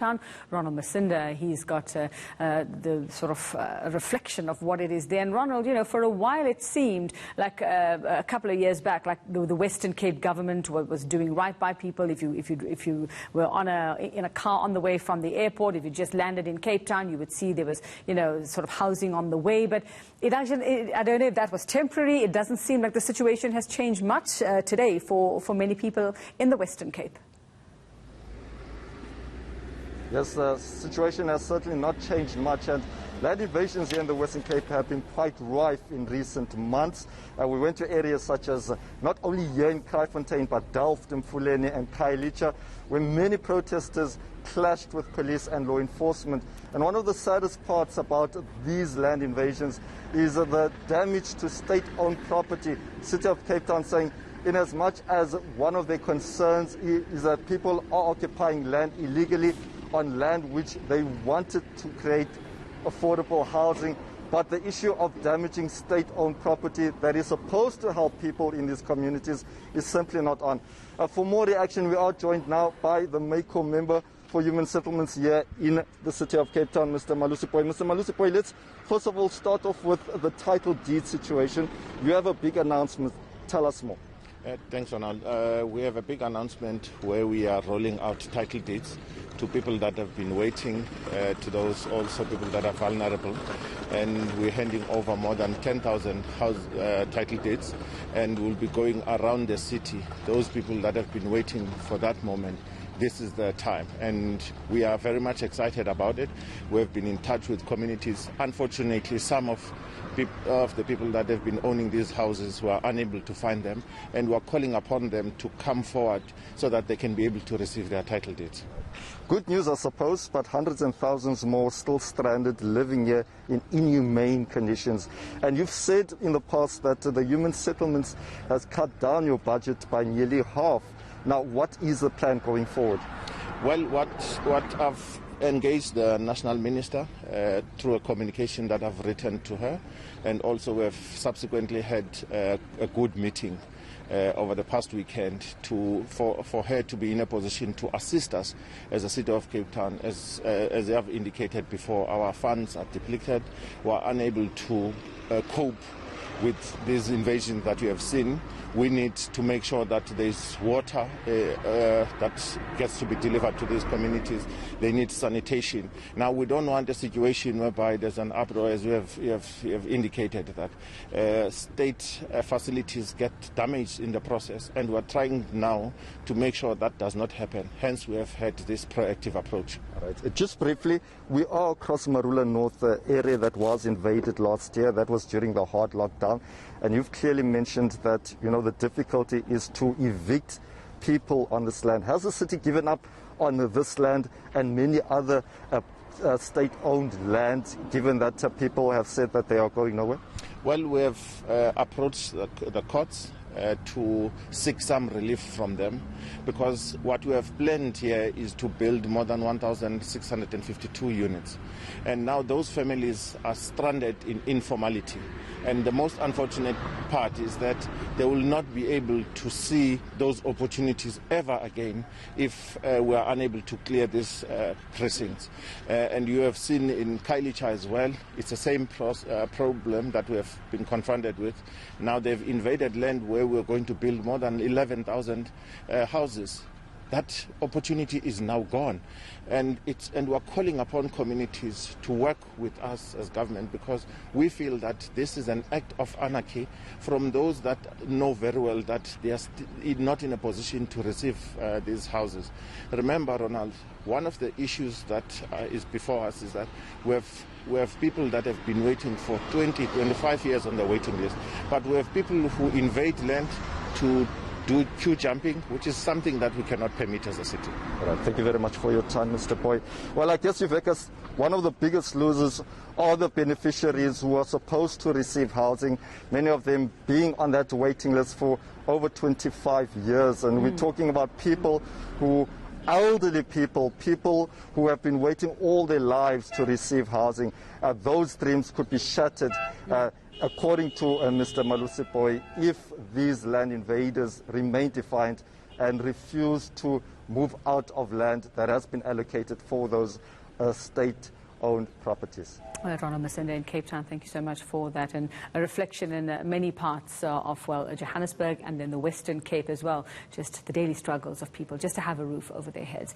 Ronald Masinda, he's got the sort of reflection of what it is there. And Ronald, you know, for a while it seemed like a couple of years back, like the Western Cape government was doing right by people. If you were in a car on the way from the airport, if you just landed in Cape Town, you would see there was, you know, sort of housing on the way. But I don't know if that was temporary. It doesn't seem like the situation has changed much today for many people in the Western Cape. Yes, the situation has certainly not changed much, and land invasions here in the Western Cape have been quite rife in recent months. We went to areas such as not only here in Kraaifontein, but Delft, Mfuleni and Khayelitsha, where many protesters clashed with police and law enforcement. And one of the saddest parts about these land invasions is the damage to state-owned property. City of Cape Town saying, in as much as one of their concerns is that people are occupying land illegally on land which they wanted to create affordable housing, but the issue of damaging state-owned property that is supposed to help people in these communities is simply not on. For more reaction, we are joined now by the MACO member for Human Settlements here in the City of Cape Town, Mr. Malusipoi. Mr. Malusipoi, let's first of all start off with the title deed situation. You have a big announcement. Tell us more. Thanks, Ronald. We have a big announcement where we are rolling out title deeds to people that have been waiting, to those also people that are vulnerable. And we're handing over more than 10,000 title deeds, and we'll be going around the city. Those people that have been waiting for that moment, this is the time, and we are very much excited about it. We've been in touch with communities. Unfortunately, some of the people that have been owning these houses were unable to find them, and we're calling upon them to come forward so that they can be able to receive their title deeds. Good news, I suppose, but hundreds and thousands more still stranded, living here in inhumane conditions. And you've said in the past that the Human Settlements has cut down your budget by nearly half. Now, what is the plan going forward? Well, what I've engaged the National Minister through a communication that I've written to her, and also we've subsequently had a good meeting over the past weekend for her to be in a position to assist us as a City of Cape Town. As I have indicated before, our funds are depleted. We are unable to cope with these invasions that we have seen. We need to make sure that there's water that gets to be delivered to these communities. They need sanitation. Now, we don't want a situation whereby there's an uproar, as we have indicated, that state facilities get damaged in the process, and we're trying now to make sure that does not happen. Hence, we have had this proactive approach. All right. Just briefly, we are across Marula North, area that was invaded last year. That was during the hard lockdown. And you've clearly mentioned that, you know, the difficulty is to evict people on this land. Has the city given up on this land and many other state-owned land, given that people have said that they are going nowhere? Well, we have approached the courts to seek some relief from them, because what we have planned here is to build more than 1,652 units. And now those families are stranded in informality. And the most unfortunate part is that they will not be able to see those opportunities ever again if we are unable to clear these precincts. And you have seen in Khayelitsha as well, it's the same problem that we have been confronted with. Now they've invaded land where we're going to build more than 11,000 houses. That opportunity is now gone, and we're calling upon communities to work with us as government, because we feel that this is an act of anarchy from those that know very well that they are not in a position to receive these houses. Remember, Ronald, one of the issues that is before us is that we have people that have been waiting for 20, 25 years on the waiting list, but we have people who invade land to do queue jumping, which is something that we cannot permit as a city. All right, thank you very much for your time, Mr. Poi. Well, I guess you've us one of the biggest losers are the beneficiaries who are supposed to receive housing, many of them being on that waiting list for over 25 years. And we're talking about people who elderly people, people who have been waiting all their lives to receive housing. Those dreams could be shattered, according to Mr. Malusipoi, if these land invaders remain defiant and refuse to move out of land that has been allocated for those state-owned properties. Ronald Masinde in Cape Town, thank you so much for that, and a reflection in many parts of, well, Johannesburg and then the Western Cape as well, just the daily struggles of people just to have a roof over their heads.